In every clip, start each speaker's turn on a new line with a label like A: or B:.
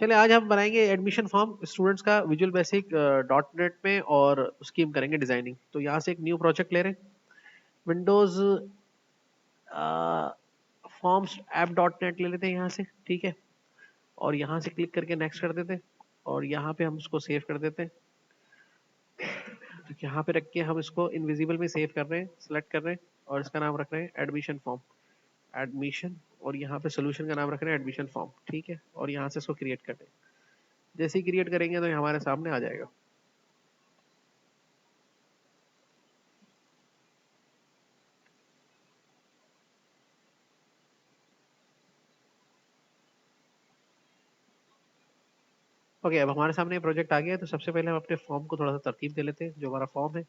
A: चलिए आज हम बनाएंगे एडमिशन फॉर्म स्टूडेंट्स का विजुअल बेसिक डॉट नेट में और उसकी हम करेंगे डिजाइनिंग। तो यहाँ से एक न्यू प्रोजेक्ट ले रहे हैं, Windows forms app dot net ले लेते हैं यहाँ से, ठीक है। और यहाँ से क्लिक करके नेक्स्ट कर देते हैं और यहाँ पे हम उसको सेव कर देते हैं। तो यहाँ पे रख के हम इसको इनविजिबल में सेव कर रहे हैं, सिलेक्ट कर रहे हैं और इसका नाम रख रहे हैं एडमिशन फॉर्म, एडमिशन। और यहाँ पे सोल्यूशन का नाम रख रहे हैं एडमिशन फॉर्म, ठीक है। और यहाँ से इसको क्रिएट कर रहे हैं। जैसे ही क्रिएट करेंगे तो ये हमारे सामने आ जाएगा। ओके, अब हमारे सामने प्रोजेक्ट आ गया है। तो सबसे पहले हम अपने फॉर्म को थोड़ा सा तरतीब दे लेते हैं। जो हमारा फॉर्म है,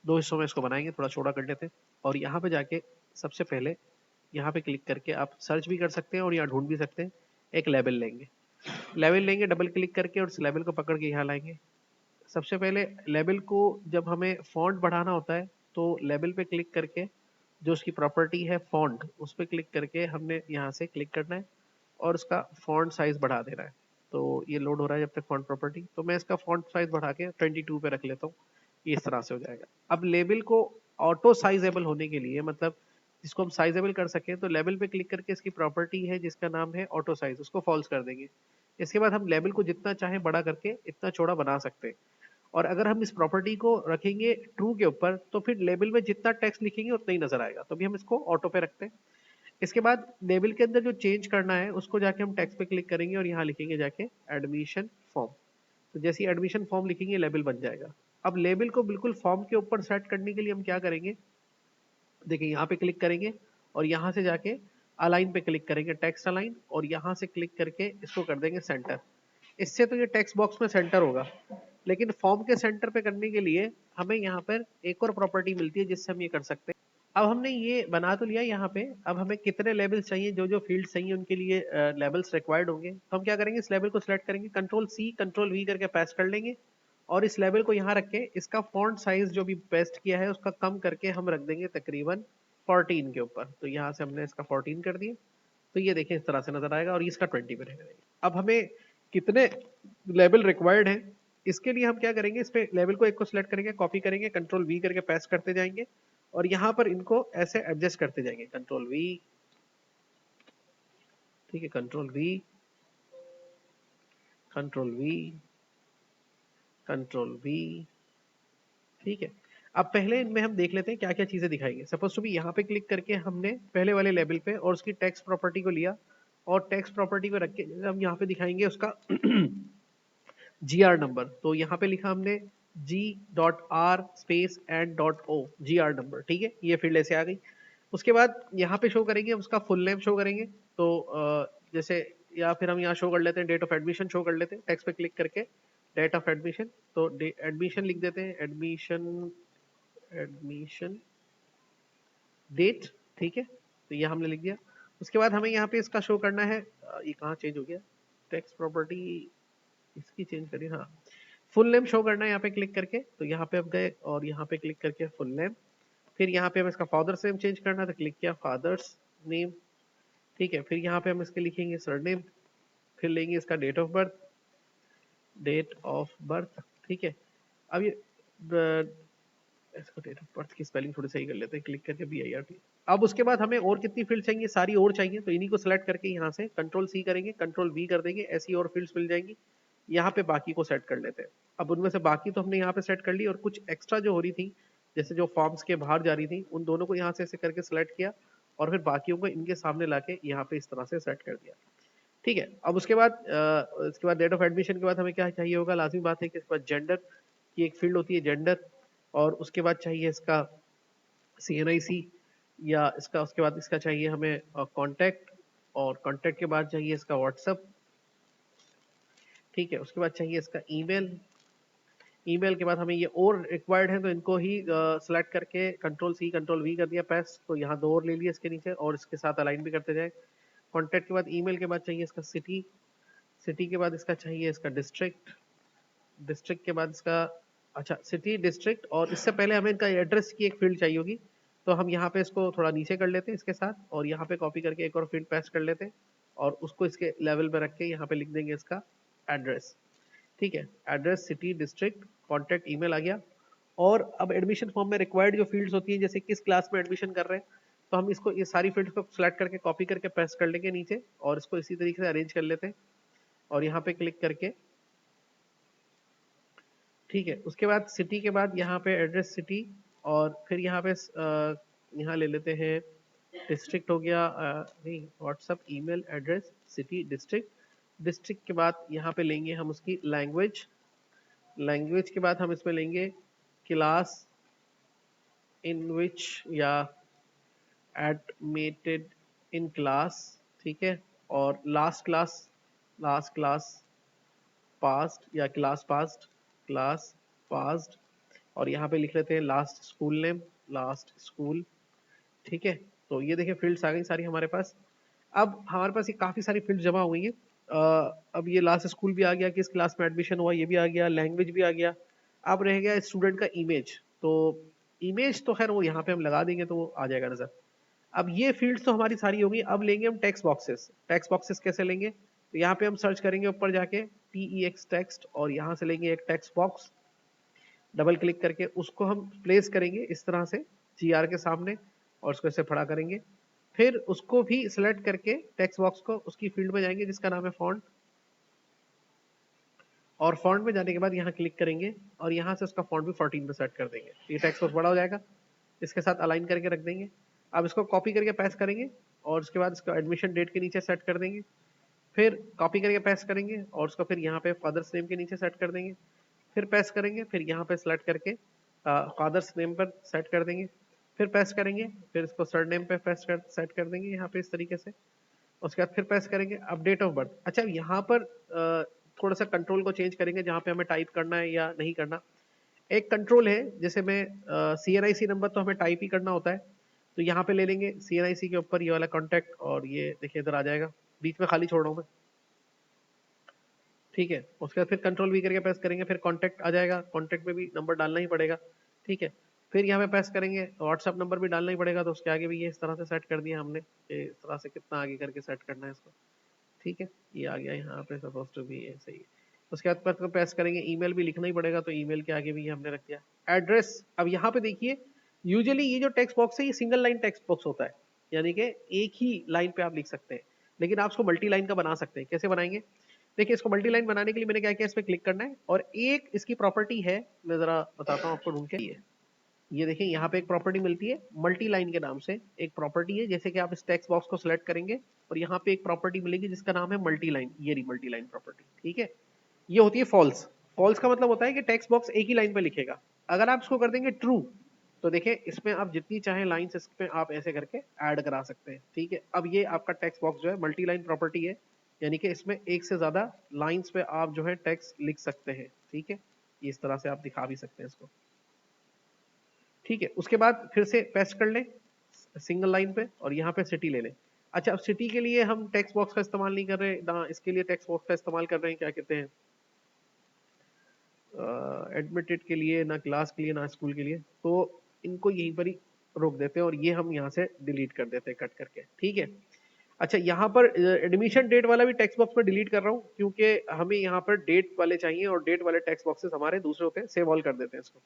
A: दो हिस्सों में इसको बनाएंगे, थोड़ा छोटा कर लेते हैं। और यहाँ पे जाके सबसे पहले यहाँ पे क्लिक करके आप सर्च भी कर सकते हैं और यहाँ ढूंढ भी सकते हैं। एक लेबल लेंगे, डबल क्लिक करके और उस लेबल को पकड़ के यहाँ लाएंगे। सबसे पहले लेबल को जब हमें फॉन्ट बढ़ाना होता है तो लेबल पे क्लिक करके जो उसकी प्रॉपर्टी है फॉन्ट, उस पर क्लिक करके हमने यहाँ से क्लिक करना है और उसका फॉन्ट साइज बढ़ा देना है। तो ये लोड हो रहा है जब तक फॉन्ट प्रॉपर्टी। तो मैं इसका फॉन्ट साइज बढ़ा के 22 पे रख लेता हूँ। ये इस तरह से हो जाएगा। अब लेबल को ऑटो साइजेबल होने के लिए, मतलब जिसको हम साइजेबल कर सकें, तो लेबल पे क्लिक करके इसकी प्रॉपर्टी है जिसका नाम है ऑटो साइज, उसको फॉल्स कर देंगे। इसके बाद हम लेबल को जितना चाहे बड़ा करके इतना चौड़ा बना सकते हैं। और अगर हम इस प्रॉपर्टी को रखेंगे ट्रू के ऊपर तो फिर लेबल में जितना टेक्स्ट लिखेंगे उतना ही नजर आएगा। तो अभी हम इसको ऑटो पे रखते हैं। इसके बाद लेबल के अंदर जो चेंज करना है उसको जाके हम टेक्स्ट पे क्लिक करेंगे और यहाँ लिखेंगे जाके एडमिशन फॉर्म। तो जैसे ही एडमिशन फॉर्म लिखेंगे लेबल बन जाएगा। अब लेबल को बिल्कुल फॉर्म के ऊपर सेट करने के लिए हम क्या करेंगे, देखिए यहाँ पे क्लिक करेंगे और यहाँ से जाके अलाइन पे क्लिक करेंगे, टेक्स्ट अलाइन, और यहाँ से क्लिक करके इसको कर देंगे सेंटर। इससे तो ये टेक्स्ट बॉक्स में सेंटर होगा, लेकिन फॉर्म के सेंटर पे करने के लिए हमें यहाँ पर एक और प्रॉपर्टी मिलती है जिससे हम ये कर सकते हैं। अब हमने ये बना तो लिया यहाँ पे, अब हमें कितने लेवल्स चाहिए, जो जो फील्ड चाहिए उनके लिए लेवल्स रिक्वायर्ड होंगे। तो हम क्या करेंगे, इस लेवल को सिलेक्ट करेंगे, कंट्रोल सी कंट्रोल वी करके पेस्ट कर लेंगे और इस लेवल को यहाँ रख के इसका फॉन्ट साइज जो भी पेस्ट किया है उसका कम करके हम रख देंगे तकरीबन 14 के ऊपर। तो यहाँ से हमने इसका 14 कर दिया। तो ये देखें इस तरह से नजर आएगा और इसका 20 पे रहेगा। अब हमें कितने लेवल रिक्वायर्ड है, इसके लिए हम क्या करेंगे, इस पे लेवल को एक को सिलेक्ट करेंगे, कॉपी करेंगे, कंट्रोल वी करके पेस्ट करते जाएंगे और यहाँ पर इनको ऐसे एडजस्ट करते जाएंगे, कंट्रोल वी, ठीक है, control we, control we, control we, ठीक है। अब पहले इनमें हम देख लेते हैं क्या क्या चीजें दिखाएंगे। सपोज टू भी यहाँ पे क्लिक करके हमने पहले वाले लेवल पे और उसकी टेक्स्ट प्रॉपर्टी को लिया और टेक्स्ट प्रॉपर्टी को रख के हम यहाँ पे दिखाएंगे उसका GR नंबर। तो यहाँ पे लिखा हमने G.R space and dot O GR number, ठीक है, ये फील्ड ऐसे आ गई। उसके बाद यहाँ पे शो करेंगे, उसका फुल नेम शो करेंगे। तो जैसे, या फिर हम यहाँ शो कर लेते हैं, डेट ऑफ एडमिशन शो कर लेते हैं, टेक्स्ट पे क्लिक करके डेट ऑफ एडमिशन, तो एडमिशन लिख देते हैं, एडमिशन, एडमिशन डेट, ठीक है। तो ये हमने लिख दिया। उसके बाद हमें यहाँ पे इसका शो करना है, ये कहाँ चेंज हो गया, टेक्स्ट प्रॉपर्टी इसकी चेंज करिए, हाँ, फुल नेम शो करना है यहाँ पे क्लिक करके। तो यहाँ पे हम गए और यहाँ पे क्लिक करके फुल नेम, फिर यहाँ पे हम इसका फादर्स नेम चेंज करना है तो क्लिक किया फादर्स नेम, ठीक है। फिर यहाँ पे हम इसके लिखेंगे सरनेम, फिर लेंगे इसका date of birth, date of birth, ठीक है। अब ये इसको डेट ऑफ बर्थ की स्पेलिंग थोड़ी सही कर लेते हैं, क्लिक करके BIRT। अब उसके बाद हमें और कितनी फील्ड चाहिए, सारी और चाहिए, तो इन्हीं को सिलेक्ट करके यहाँ से कंट्रोल सी करेंगे, कंट्रोल वी कर देंगे, ऐसी और फील्ड्स मिल जाएंगी। यहाँ पे बाकी को सेट कर लेते हैं। अब उनमें से बाकी तो हमने यहाँ पे सेट कर ली, और कुछ एक्स्ट्रा जो हो रही थी, जैसे जो फॉर्म्स के बाहर जा रही थी, उन दोनों को यहाँ से ऐसे करके सिलेक्ट किया और फिर बाकियों को इनके सामने लाके यहाँ पे इस तरह से सेट कर दिया, ठीक है। अब उसके बाद डेट ऑफ एडमिशन के बाद हमें क्या चाहिए होगा, लाजमी बात है कि इसके बाद जेंडर की एक फील्ड होती है, जेंडर। और उसके बाद चाहिए इसका CNIC, या इसका उसके बाद इसका चाहिए हमें कांटेक्ट, और कांटेक्ट के बाद चाहिए इसका व्हाट्सएप, ठीक है। उसके बाद चाहिए इसका ईमेल, ईमेल के बाद हमें ये और रिक्वायर्ड है तो इनको ही सेलेक्ट करके कंट्रोल सी कंट्रोल वी कर दिया पेस्ट। तो यहाँ दो और ले लिए इसके नीचे और इसके साथ अलाइन भी करते जाए। कॉन्टैक्ट के बाद ईमेल के बाद चाहिए इसका सिटी, सिटी के बाद इसका चाहिए इसका डिस्ट्रिक्ट, डिस्ट्रिक्ट के बाद इसका, अच्छा, सिटी डिस्ट्रिक्ट, और इससे पहले हमें इनका एड्रेस की एक फील्ड चाहिए होगी। तो हम यहाँ पे इसको थोड़ा नीचे कर लेते हैं इसके साथ, और यहाँ पे कॉपी करके एक और फील्ड पेस्ट कर लेते हैं और उसको इसके लेवल पे रख के यहाँ पे लिख देंगे इसका एड्रेस, ठीक है, address, city, district, contact, email आ गया। और अब एडमिशन फॉर्म में रिक्वायर्ड जो फील्ड्स होती हैं, जैसे किस क्लास में एडमिशन कर रहे हैं, तो हम इसको ये सारी फील्ड्स को सिलेक्ट करके कॉपी करके पेस्ट कर लेंगे नीचे, और इसको इसी तरीके से अरेंज कर लेते हैं और यहाँ पे क्लिक करके, ठीक है। उसके बाद सिटी के बाद यहाँ पे एड्रेस सिटी, और फिर यहाँ पे यहाँ ले लेते हैं डिस्ट्रिक्ट हो गया, नहीं WhatsApp, email, address, city, district. District के बाद यहाँ पे लेंगे हम उसकी लैंग्वेज, लैंग्वेज के बाद हम इसमें लेंगे क्लास इन विच या एडमिटेड इन क्लास, ठीक है। और last class, last class past या क्लास पास्ट, क्लास पास्ट। और यहाँ पे लिख लेते हैं last school name, last school, ठीक है। तो ये देखिए फील्ड्स आ गई सारी हमारे पास। अब हमारे पास ये काफ़ी सारी फील्ड जमा हुई हैं। अब ये लास्ट स्कूल भी आ गया, किस क्लास में एडमिशन हुआ ये भी आ गया, लैंग्वेज भी आ गया। अब रह गया स्टूडेंट का इमेज, तो इमेज तो खैर वो यहाँ पे हम लगा देंगे तो वो आ जाएगा नजर। अब ये फील्ड्स तो हमारी सारी होगी। अब लेंगे हम टेक्स्ट बॉक्सेस। टेक्स्ट बॉक्सेस कैसे लेंगे, तो यहाँ पे हम सर्च करेंगे ऊपर जाके TEX टेक्स्ट, और यहाँ से लेंगे एक टेक्स्ट बॉक्स, डबल क्लिक करके उसको हम प्लेस करेंगे इस तरह से GR के सामने, और उसको ऐसे खड़ा करेंगे। फिर उसको भी सिलेक्ट करके टेक्स्ट बॉक्स को उसकी फील्ड में जाएंगे जिसका नाम है फॉन्ट, और फॉन्ट में जाने के बाद यहाँ क्लिक करेंगे और यहाँ से उसका फॉन्ट भी 14 पे सेट कर देंगे। ये टेक्स्ट बॉक्स बड़ा हो जाएगा, इसके साथ अलाइन करके रख देंगे। अब इसको कॉपी करके पेस्ट करेंगे और उसके बाद इसको एडमिशन डेट के नीचे सेट कर देंगे। फिर कॉपी करके पेस्ट करेंगे और उसको फिर यहाँ पे फादर्स नेम के नीचे सेट कर देंगे। फिर पेस्ट करेंगे, फिर यहाँ पे सेलेक्ट करके फादर्स नेम पर सेट कर देंगे। फिर पेस्ट करेंगे, फिर इसको सर नेम पे पेस्ट कर सेट कर देंगे यहाँ पे इस तरीके से। उसके बाद फिर पेस्ट करेंगे। अब डेट ऑफ बर्थ, अच्छा यहाँ पर थोड़ा सा कंट्रोल को चेंज करेंगे जहाँ पे हमें टाइप करना है या नहीं करना। एक कंट्रोल है, जैसे मैं CNIC नंबर तो हमें टाइप ही करना होता है, तो यहाँ पे ले लेंगे CNIC के ऊपर ये वाला कॉन्टैक्ट, और ये देखिए इधर आ जाएगा, बीच में खाली छोड़ रहा हूँ मैं, ठीक है। उसके बाद फिर कंट्रोल V करके प्रेस करेंगे, फिर कॉन्टैक्ट आ जाएगा, कॉन्टैक्ट में भी नंबर डालना ही पड़ेगा, ठीक है। फिर यहाँ पे प्रेस करेंगे तो व्हाट्सअप नंबर भी डालना ही पड़ेगा, तो उसके आगे भी ये इस तरह से सेट कर दिया हमने, इस तरह से कितना आगे करके सेट करना है इसको, ठीक है। ये आ गया यहाँ पे सपोज टू बी, ये सही है। उसके बाद पर प्रेस करेंगे, ईमेल भी लिखना ही पड़ेगा, तो ईमेल के आगे भी हमने रख दिया। एड्रेस, अब यहाँ पे देखिए यूजुअली ये जो टेक्स्ट बॉक्स है ये सिंगल लाइन टेक्स्ट बॉक्स होता है, यानी कि एक ही लाइन पे आप लिख सकते हैं, लेकिन आप इसको मल्टी लाइन का बना सकते हैं। कैसे बनाएंगे, देखिए इसको मल्टी लाइन बनाने के लिए मैंने क्या किया, इस पे क्लिक करना है, और एक इसकी प्रॉपर्टी है, मैं जरा बताता हूँ आपको ढूंढ के। ये देखिए यहाँ पे एक प्रॉपर्टी मिलती है मल्टी लाइन के नाम से, एक प्रॉपर्टी है, जैसे कि आप इस टेक्स्ट बॉक्स को सिलेक्ट करेंगे और यहाँ पे एक प्रॉपर्टी मिलेगी जिसका नाम है मल्टी लाइन, ये रही मल्टी लाइन प्रॉपर्टी, ठीक है। ये होती है फॉल्स। फॉल्स का मतलब होता है कि टेक्स्ट बॉक्स एक ही लाइन पे लिखेगा। अगर आप इसको कर देंगे ट्रू, तो देखिए इसमें आप जितनी चाहे लाइंस इसमें आप ऐसे करके ऐड करा सकते हैं, ठीक है। अब ये आपका टेक्स्ट बॉक्स जो है मल्टी लाइन प्रॉपर्टी है, यानी कि इसमें एक से ज्यादा लाइंस पे आप जो है टेक्स्ट लिख सकते हैं, ठीक है। इस तरह से आप दिखा भी सकते हैं इसको, ठीक है। उसके बाद फिर से पेस्ट कर लें सिंगल लाइन पे, और यहाँ पे सिटी ले लें। अच्छा, अब सिटी के लिए हम टेक्स्ट बॉक्स का इस्तेमाल नहीं कर रहे ना, इसके लिए टेक्स्ट बॉक्स का इस्तेमाल कर रहे हैं, क्या कहते हैं, एडमिटेड के लिए, ना क्लास के लिए, ना स्कूल के लिए, तो इनको यहीं पर ही रोक देते हैं और ये हम यहाँ से डिलीट कर देते हैं कट करके, ठीक है। अच्छा, यहाँ पर एडमिशन डेट वाला भी टेक्स्ट बॉक्स में डिलीट कर रहा हूँ, क्योंकि हमें यहाँ पर डेट वाले चाहिए और डेट वाले टेक्स्ट बॉक्सेस हमारे दूसरे होते हैं, सेव ऑल कर देते हैं इसको।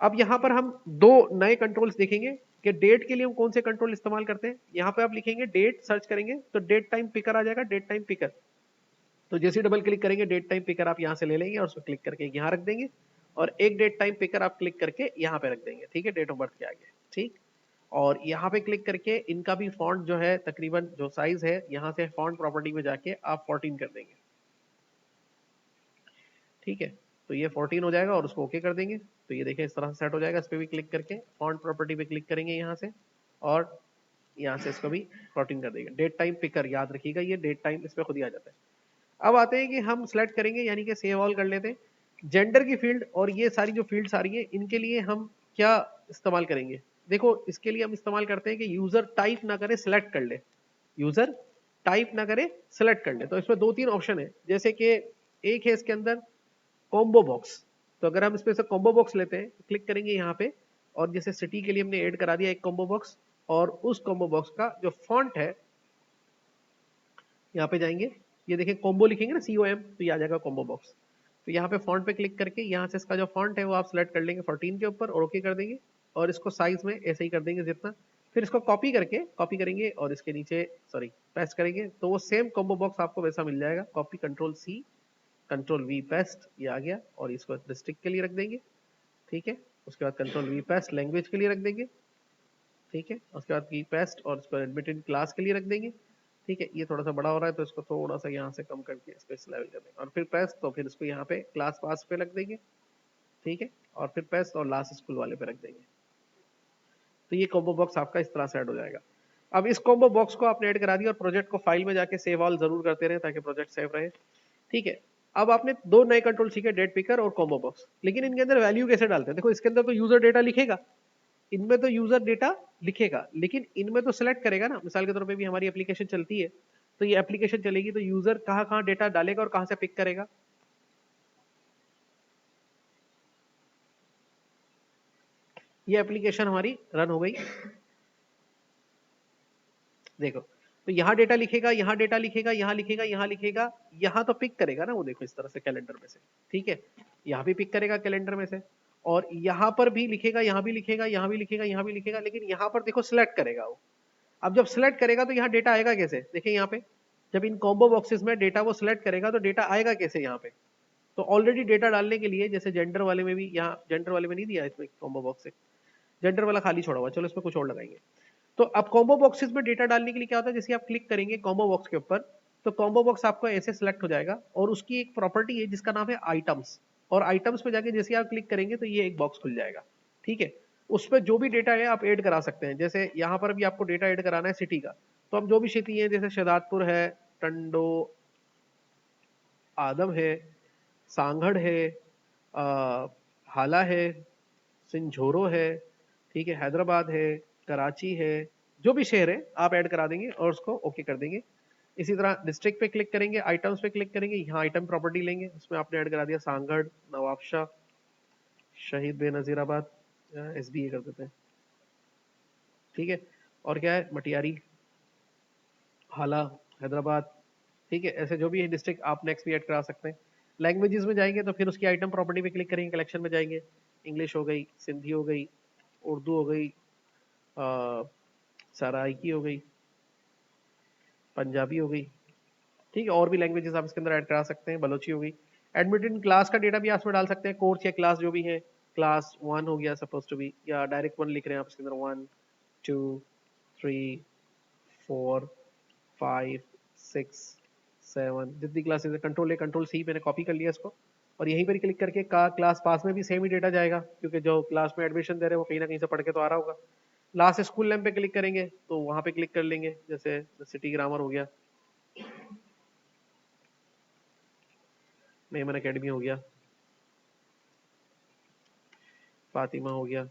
A: अब यहाँ पर हम दो नए कंट्रोल्स देखेंगे कि डेट के लिए हम कौन से कंट्रोल इस्तेमाल करते हैं। यहाँ पे आप लिखेंगे डेट, सर्च करेंगे तो डेट टाइम पिकर आ जाएगा, डेट टाइम पिकर। तो जैसे डबल क्लिक करेंगे डेट टाइम पिकर आप यहाँ से ले लेंगे और उसको क्लिक करके यहाँ रख देंगे, और एक डेट टाइम पिकर आप क्लिक करके यहाँ पे रख देंगे, ठीक है, डेट ऑफ बर्थ के आगे, ठीक। और यहाँ पे क्लिक करके इनका भी फॉन्ट जो है तकरीबन जो साइज है, यहाँ से फॉन्ट प्रॉपर्टी में जाके आप 14 कर देंगे, ठीक है। तो ये 14 हो जाएगा और उसको ओके कर देंगे, तो ये देखिए इस तरह से सेट हो जाएगा। इस पर भी क्लिक करके फॉन्ट प्रॉपर्टी पे क्लिक करेंगे यहाँ से, और यहाँ से इसको भी 14 कर देंगे। डेट टाइम पिकर याद रखिएगा, ये डेट टाइम इस पर खुद ही आ जाता है। अब आते हैं कि हम सिलेक्ट करेंगे, यानी कि सेव ऑल कर लेते हैं जेंडर की फील्ड, और ये सारी जो फील्ड्स आ रही है इनके लिए हम क्या इस्तेमाल करेंगे। देखो इसके लिए हम इस्तेमाल करते हैं कि यूजर टाइप ना करे, सिलेक्ट कर ले, यूजर टाइप ना करे, सिलेक्ट कर ले। तो इसमें दो तीन ऑप्शन है, जैसे कि एक है इसके अंदर कॉम्बो बॉक्स। तो अगर हम इसमें से कॉम्बो बॉक्स लेते हैं, क्लिक करेंगे यहाँ पे, और जैसे सिटी के लिए हमने ऐड करा दिया एक कॉम्बो बॉक्स, और उस कॉम्बो बॉक्स का जो फॉन्ट है यहाँ पे जाएंगे, ये देखिए कॉम्बो लिखेंगे ना COM, तो ये आ जाएगा कॉम्बो बॉक्स। तो यहाँ पे फॉन्ट पे क्लिक करके यहाँ से इसका जो फॉन्ट है वो आप सिलेक्ट कर लेंगे 14 के ऊपर और ओके कर देंगे, और इसको साइज में ऐसे ही कर देंगे जितना, फिर इसको कॉपी करेंगे और इसके नीचे सॉरी पेस्ट करेंगे, तो वो सेम कॉम्बो बॉक्स आपको वैसा मिल जाएगा। कॉपी Ctrl+C Ctrl+V पेस्ट, ये आ गया, और इसको डिस्ट्रिक्ट के लिए रख देंगे, ठीक है। उसके बाद Ctrl+V पेस्ट लैंग्वेज के लिए रख देंगे, ठीक है। उसके बाद की पेस्ट और इसको एडमिटेड क्लास के लिए रख देंगे, ठीक है। ये थोड़ा सा बड़ा हो रहा है तो इसको थोड़ा सा यहाँ से कम करके इसको इस लेवल कर देंगे, और फिर पेस्ट, तो फिर इसको यहाँ पे क्लास पास पे रख देंगे, ठीक है। और फिर पेस्ट और लास्ट स्कूल वाले पे रख देंगे। तो ये कॉम्बो बॉक्स आपका इस तरह से ऐड हो जाएगा। अब इस कॉम्बो बॉक्स को आपने ऐड करा दिया और प्रोजेक्ट को फाइल में जाके सेव ऑल जरूर करते रहे ताकि प्रोजेक्ट सेव रहे, ठीक है। अब आपने दो नए कंट्रोल सीखे, डेट पिकर और कॉम्बो बॉक्स, लेकिन इनके अंदर वैल्यू कैसे डालते हैं? देखो इसके अंदर तो यूजर डेटा लिखेगा, इनमें तो यूजर डेटा लिखेगा, लेकिन इनमें तो सिलेक्ट करेगा ना। मिसाल के तौर पे भी हमारी एप्लीकेशन चलती है, तो ये एप्लीकेशन चलेगी तो यूजर कहाँ कहाँ डेटा डालेगा और कहाँ से पिक करेगा? ये एप्लीकेशन हमारी रन हो गई, देखो तो यहाँ डेटा लिखेगा, यहाँ डेटा लिखेगा, यहाँ लिखेगा, यहाँ लिखेगा, यहाँ तो पिक करेगा ना वो, देखो इस तरह से कैलेंडर में से, ठीक है। यहाँ भी पिक करेगा कैलेंडर में से, और यहाँ पर भी लिखेगा, यहाँ भी लिखेगा, यहाँ भी लिखेगा, यहाँ भी लिखेगा, लेकिन यहाँ पर देखो सिलेक्ट करेगा वो। अब जब सिलेक्ट करेगा तो यहाँ डेटा आएगा कैसे? देखिए यहाँ पे जब इन कॉम्बो बॉक्सेस में डेटा वो सिलेक्ट करेगा तो डेटा आएगा कैसे यहाँ पे? तो ऑलरेडी डेटा डालने के लिए, जैसे जेंडर वाले में भी, यहाँ जेंडर वाले में नहीं दिया इसमें कॉम्बो बॉक्स से, जेंडर वाला खाली छोड़ा हुआ, चलो इसमें कुछ और लगाएंगे। तो अब कॉम्बो बॉक्सेस में डेटा डालने के लिए क्या होता है, जैसे आप क्लिक करेंगे कॉम्बो बॉक्स के ऊपर, तो कॉम्बो बॉक्स आपको ऐसे सिलेक्ट हो जाएगा, और उसकी एक प्रॉपर्टी है जिसका नाम है आइटम्स, और आइटम्स में जाके जैसे आप क्लिक करेंगे तो ये एक बॉक्स खुल जाएगा, ठीक है। उसमें जो भी डेटा है आप ऐड करा सकते हैं, जैसे यहाँ पर भी आपको डेटा ऐड कराना है सिटी का, तो अब जो भी सिटी है जैसे शहदादपुर है, टंडो आदम है, सांगड़ है, हाला है, सिंझोरो है, ठीक है, हैदराबाद है, कराची है, जो भी शहर है आप ऐड करा देंगे और उसको ओके कर देंगे। इसी तरह डिस्ट्रिक्ट पे क्लिक करेंगे, आइटम्स पे क्लिक करेंगे, यहाँ आइटम प्रॉपर्टी लेंगे, उसमें आपने ऐड करा दिया सांगड़, नवाबशाह, शहीद बेनजीराबाद, SBA कर देते हैं, ठीक है। और क्या है, मटियारी, हाला, हैदराबाद, ठीक है। ऐसे जो भी है डिस्ट्रिक्ट आप नेक्स्ट भी ऐड करा सकते हैं। लैंग्वेजेस में जाएंगे तो फिर उसकी आइटम प्रॉपर्टी पे क्लिक करेंगे, कलेक्शन में जाएंगे, इंग्लिश हो गई, सिंधी हो गई, उर्दू हो गई, सराइकी हो गई, पंजाबी हो गई, ठीक है। और भी लैंग्वेजेस आप इसके अंदर ऐड करा सकते हैं, बलोची हो गई। एडमिटेड क्लास का डेटा भी आप इसमें डाल सकते हैं, कोर्स या क्लास जो भी है, क्लास 1 हो गया सपोज टू बी, या डायरेक्ट 1 लिख रहे हैं आप इसके अंदर, 1 2 3 4 5 6 7 जितनी क्लासेस है, Ctrl+C मैंने कॉपी कर लिया इसको, और यहीं पर क्लिक करके का क्लास पास में भी सेम ही डेटा जाएगा, क्योंकि जो क्लास में एडमिशन दे रहे हैं वो कहीं ना कहीं से पढ़ के तो आ रहा होगा। लास्ट स्कूल नेम पे क्लिक करेंगे तो वहां पे क्लिक कर लेंगे, जैसे सिटी ग्रामर हो गया, मेमन एकेडमी हो गया, फातिमा हो गया,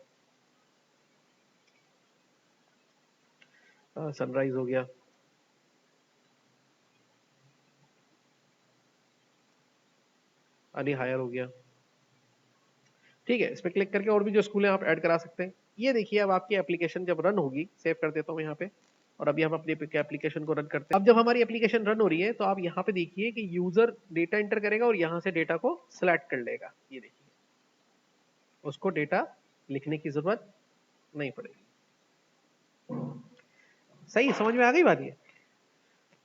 A: सनराइज हो गया, अली हायर हो गया, ठीक है। इस पर क्लिक करके और भी जो स्कूल है आप ऐड करा सकते हैं। ये देखिए अब आपकी एप्लीकेशन जब रन होगी, सेव कर देता हूँ यहाँ पे, और अभी हम अपनी एप्लीकेशन को रन करते हैं। अब जब हमारी एप्लीकेशन रन हो रही है तो आप यहाँ पे देखिए कि यूजर डेटा एंटर करेगा और यहाँ से डेटा को सिलेक्ट कर लेगा, ये देखिए उसको डेटा लिखने की जरूरत नहीं पड़ेगी। सही समझ में आ गई बात? ये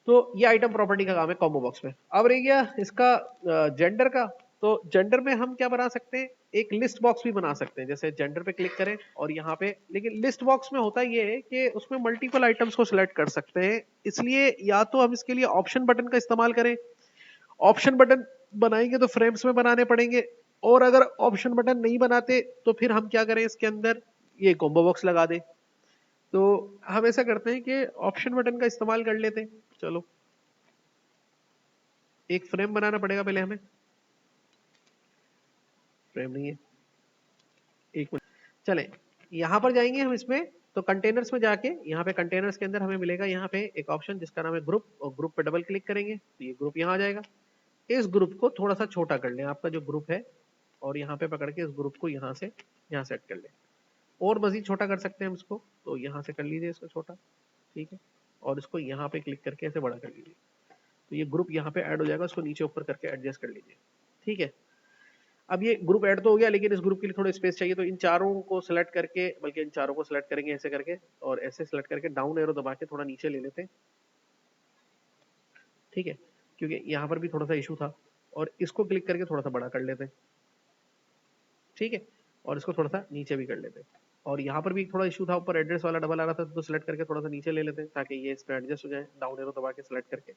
A: तो ये आइटम प्रॉपर्टी का काम है कॉम्बो बॉक्स में। अब रह गया इसका जेंडर का, तो जेंडर में हम क्या बना सकते हैं, एक लिस्ट बॉक्स भी बना सकते हैं, जैसे जेंडर पे क्लिक करें और यहाँ पे, लेकिन लिस्ट बॉक्स में होता ये है कि उसमें मल्टीपल आइटम्स को सिलेक्ट कर सकते हैं, इसलिए या तो हम इसके लिए ऑप्शन बटन का इस्तेमाल करें। ऑप्शन बटन बनाएंगे तो फ्रेम्स में बनाने पड़ेंगे, और अगर ऑप्शन बटन नहीं बनाते तो फिर हम क्या करें, इसके अंदर ये कॉम्बो बॉक्स लगा दे। तो हम ऐसा करते हैं कि ऑप्शन बटन का इस्तेमाल कर लेते हैं। चलो एक फ्रेम बनाना पड़ेगा पहले हमें, फ्रेम नहीं है, एक मिनट, चले यहाँ पर जाएंगे हम इसमें, तो कंटेनर्स में जाके यहाँ पे कंटेनर्स के अंदर हमें मिलेगा यहाँ पे एक ऑप्शन जिसका नाम है ग्रुप, और ग्रुप पे डबल क्लिक करेंगे तो ये ग्रुप यहाँ आ जाएगा। इस ग्रुप को थोड़ा सा छोटा कर लें, आपका जो ग्रुप है, और यहाँ पे पकड़ के इस ग्रुप को यहाँ से यहाँ सेट कर लें, और मजीद छोटा कर सकते हैं हम इसको, तो यहाँ से कर लीजिए इसको छोटा, ठीक है। और इसको यहाँ पे क्लिक करके ऐसे बड़ा कर लीजिए। तो ये ग्रुप यहाँ पे ऐड हो जाएगा, उसको नीचे ऊपर करके एडजस्ट कर लीजिए। ठीक है, अब ये ग्रुप ऐड तो हो गया, लेकिन इस ग्रुप के लिए थोड़ा स्पेस चाहिए, तो इन चारों को सिलेक्ट करके, बल्कि इन चारों को सिलेक्ट करेंगे ऐसे करके, और ऐसे सिलेक्ट करके डाउन एरो दबा के थोड़ा नीचे ले लेते हैं। ठीक है, क्योंकि यहाँ पर भी थोड़ा सा इशू था, और इसको क्लिक करके थोड़ा सा बड़ा कर लेते हैं। ठीक है, और इसको थोड़ा सा नीचे भी कर लेते हैं। और यहाँ पर भी थोड़ा इशू था, ऊपर एड्रेस वाला डबल आ रहा था, तो सिलेक्ट करके थोड़ा सा नीचे ले लेते हैं ताकि ये इस पर एडजस्ट हो जाए, डाउन एरो दबा के सिलेक्ट करके।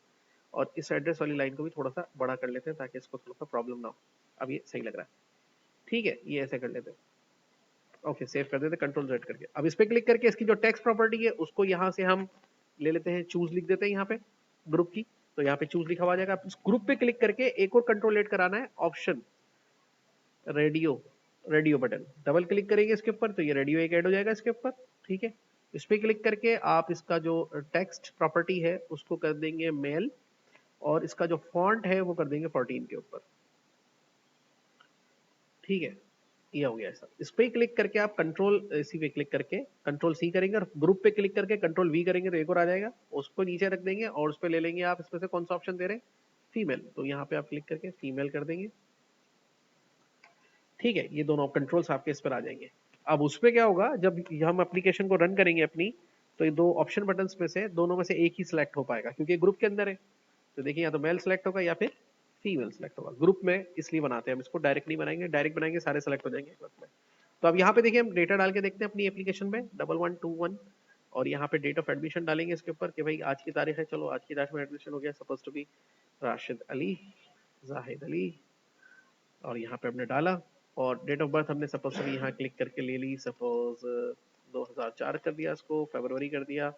A: और इस एड्रेस वाली लाइन को भी थोड़ा सा बड़ा कर लेते हैं ताकि इसको थोड़ा सा प्रॉब्लम ना हो। अब ये सही लग रहा है। ठीक है, ये ऐसे कर लेते हैं। ओके, सेव कर देते, कंट्रोल जेड करके। अब इस पे क्लिक करके इसकी जो टेक्स्ट प्रॉपर्टी है उसको यहाँ से हम ले लेते हैं, चूज लिख देते हैं यहाँ पे ग्रुप की, तो यहाँ पे चूज लिखा हुआ आ जाएगा। इस ग्रुप पे क्लिक करके एक और कंट्रोल एड कराना है, option radio, radio button double click करेंगे इसके ऊपर, तो ये रेडियो एक ऐड हो जाएगा इसके ऊपर। ठीक है, इस पे क्लिक करके आप इसका जो टेक्स्ट प्रॉपर्टी है उसको कर देंगे मेल, और इसका जो फॉन्ट है वो कर देंगे 14 के ऊपर। ठीक है, ये हो गया ऐसा। इस पे क्लिक करके आप कंट्रोल सी पे क्लिक करके कंट्रोल सी करेंगे, और ग्रुप पे क्लिक करके कंट्रोल वी करेंगे तो एक और आ जाएगा, उसको नीचे रख देंगे, और उस पे ले लेंगे आप इसमें से कौन सा ऑप्शन दे रहे हैं, फीमेल, तो यहाँ पे आप क्लिक करके फीमेल कर देंगे। ठीक है, ये दोनों कंट्रोल्स आपके इस पर आ जाएंगे। अब उस पे क्या होगा, जब हम एप्लीकेशन को रन करेंगे अपनी, तो ये दो ऑप्शन बटन्स में से दोनों में से एक ही सिलेक्ट हो पाएगा, क्योंकि ग्रुप के अंदर है। तो देखिए, या तो मेल सेलेक्ट होगा या फिर फीमेल सेलेक्ट होगा। ग्रुप में इसलिए बनाते हैं हम इसको, डायरेक्ट नहीं बनाएंगे, डायरेक्ट बनाएंगे सारे सेलेक्ट हो जाएंगे ग्रुप में। तो अब यहाँ पे देखिए, हम डेटा डाल के देखते हैं अपनी एप्लीकेशन में 1121, और यहाँ पे डेट ऑफ एडमिशन डालेंगे इसके ऊपर कि भाई आज की तारीख है, चलो आज की तारीख में एडमिशन हो गया, suppose to be Rashid Ali, Zahid Ali, और यहाँ पे हमने डाला। और डेट ऑफ बर्थ हमने सपोज टू बी यहाँ क्लिक करके ले ली, सपोज 2004 कर दिया, इसको फरवरी कर दिया,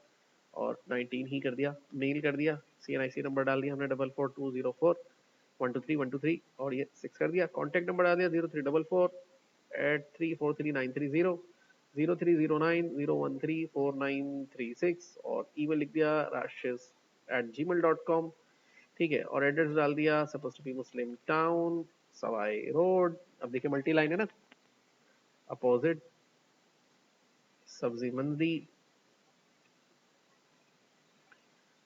A: और 19 ही कर दिया, मेल कर दिया, CNIC नंबर डाल दिया हमने 44204 123 और ये 6 कर दिया। कॉन्टैक्ट नंबर डाल दिया 034483439330 030901349336, और ईमेल लिख दिया rashiz@gmail.com। ठीक है, और एड्रेस डाल दिया suppose to be Muslim town, Sawai road. अब देखिए मल्टी लाइन है ना, अपोजिट सब्जी मंडी।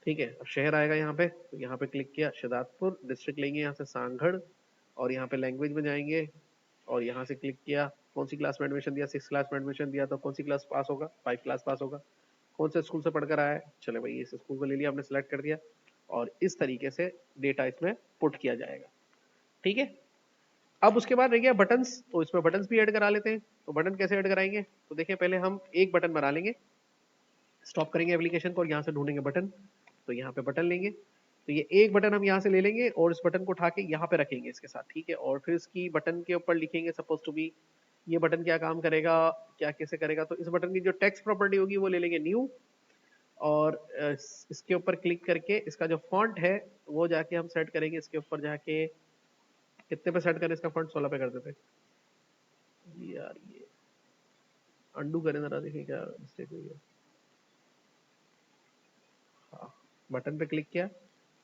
A: ठीक है, अब शहर आएगा यहाँ पे, तो यहाँ पे क्लिक किया शहदादपुर, डिस्ट्रिक्ट लेंगे यहाँ से सांगढ़, और यहाँ पे लैंग्वेज में जाएंगे, और यहाँ से क्लिक किया कौन सी क्लास में एडमिशन दिया, 6 क्लास में एडमिशन दिया, तो कौन सी क्लास पास होगा, 5 क्लास पास होगा। कौन से स्कूल से पढ़कर आया है, चले भाई इस स्कूल को ले लिया हमने, सेलेक्ट कर दिया, और इस तरीके से डेटा इसमें पुट किया जाएगा। ठीक है, अब उसके बाद रह गया बटन्स, तो इसमें बटन्स भी ऐड करा लेते हैं। तो बटन कैसे ऐड कराएंगे, तो देखिए पहले हम एक बटन बना लेंगे, स्टॉप करेंगे एप्लीकेशन को और यहाँ से ढूंढेंगे बटन, तो यहाँ पे बटन लेंगे, तो ये एक बटन हम यहाँ से ले लेंगे और इस बटन को उठा के यहाँ पे रखेंगे इसके साथ। ठीक है, और फिर इसकी बटन के ऊपर लिखेंगे सपोज टू बी, ये बटन क्या काम करेगा, क्या कैसे करेगा, तो इस बटन की जो टेक्स्ट प्रॉपर्टी होगी वो ले लेंगे न्यू, और इसके ऊपर क्लिक करके इसका जो फॉन्ट है वो जाके हम सेट करेंगे इसके ऊपर जाके, कितने पे सेट करें इसका फॉन्ट, 16 पे कर देते हैं यार, ये अंडू करें जरा, देखिए क्या मिस्टेक हुई है। हाँ, बटन पे क्लिक किया,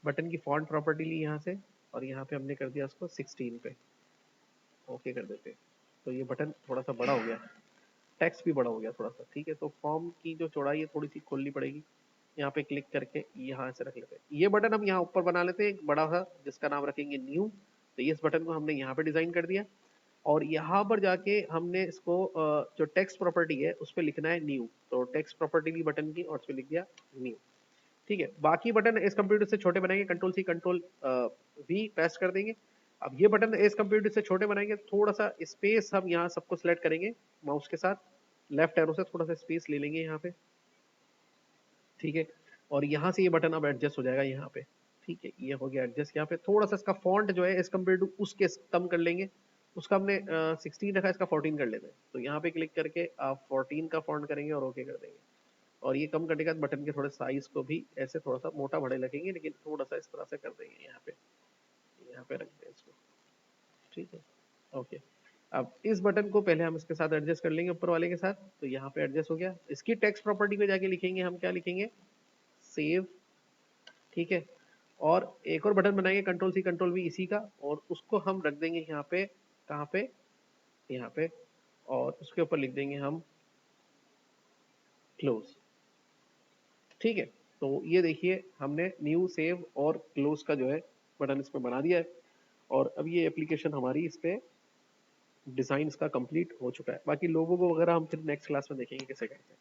A: बटन की फॉन्ट प्रॉपर्टी ली यहाँ से, और यहाँ पे हमने कर दिया उसको 16 पे, ओके कर देते। तो ये बटन थोड़ा सा बड़ा हो गया, टेक्स्ट भी बड़ा हो गया थोड़ा सा। ठीक है, तो फॉर्म की जो चौड़ाई है थोड़ी सी खोलनी पड़ेगी, यहाँ पे क्लिक करके यहाँ से रख लेते हैं। ये बटन हम यहाँ ऊपर बना लेते हैं एक बड़ा सा, जिसका नाम रखेंगे न्यू, तो इस बटन को हमने यहाँ पे डिजाइन कर दिया, और यहाँ पर जाके हमने इसको जो टेक्स्ट प्रॉपर्टी है उस पर लिखना है न्यू, तो टेक्स्ट प्रॉपर्टी ली बटन की और उस पर लिख दिया न्यू। ठीक है, बाकी बटन इस कंप्यूटर से छोटे बनाएंगे, control C control V paste कर देंगे। अब ये बटन इस कंप्यूटर से छोटे बनाएंगे, थोड़ा सा स्पेस हम यहाँ सबको सिलेक्ट करेंगे माउस के साथ, लेफ्ट एरो से थोड़ा सा स्पेस ले लेंगे यहाँ पे। ठीक है, और यहाँ से ये बटन अब एडजस्ट हो जाएगा यहाँ पे। ठीक है, ये हो गया एडजस्ट। यहाँ पे थोड़ा सा इसका फॉन्ट जो है इस कंपेयर टू उसके कम कर लेंगे, उसका हमने 16 रखा है, इसका 14 कर लेते हैं। तो यहाँ पे क्लिक करके आप 14 का फॉन्ट करेंगे और ओके कर देंगे, और ये कम करने के बाद बटन के थोड़े साइज को भी ऐसे थोड़ा सा मोटा बड़े लगेंगे, लेकिन थोड़ा सा इस तरह से कर देंगे, यहाँ पे रख दें इसको। ठीक है, ओके। अब इस बटन को पहले हम इसके साथ एडजस्ट कर लेंगे ऊपर वाले के साथ, तो यहाँ पे एडजस्ट हो गया। इसकी टेक्स्ट प्रॉपर्टी पे जाके लिखेंगे हम, क्या लिखेंगे, सेव। ठीक है, और एक और बटन बनाएंगे कंट्रोल सी कंट्रोल वी इसी का, और उसको हम रख देंगे यहाँ पे, कहाँ पे, यहाँ पे, और उसके ऊपर लिख देंगे हम क्लोज। ठीक है, तो ये देखिए हमने न्यू, सेव और क्लोज का जो है बटन इसमें बना दिया है, और अब ये एप्लीकेशन हमारी इस पे डिजाइन इसका कंप्लीट हो चुका है। बाकी लोगों को वगैरह हम फिर नेक्स्ट क्लास में देखेंगे कैसे करते हैं।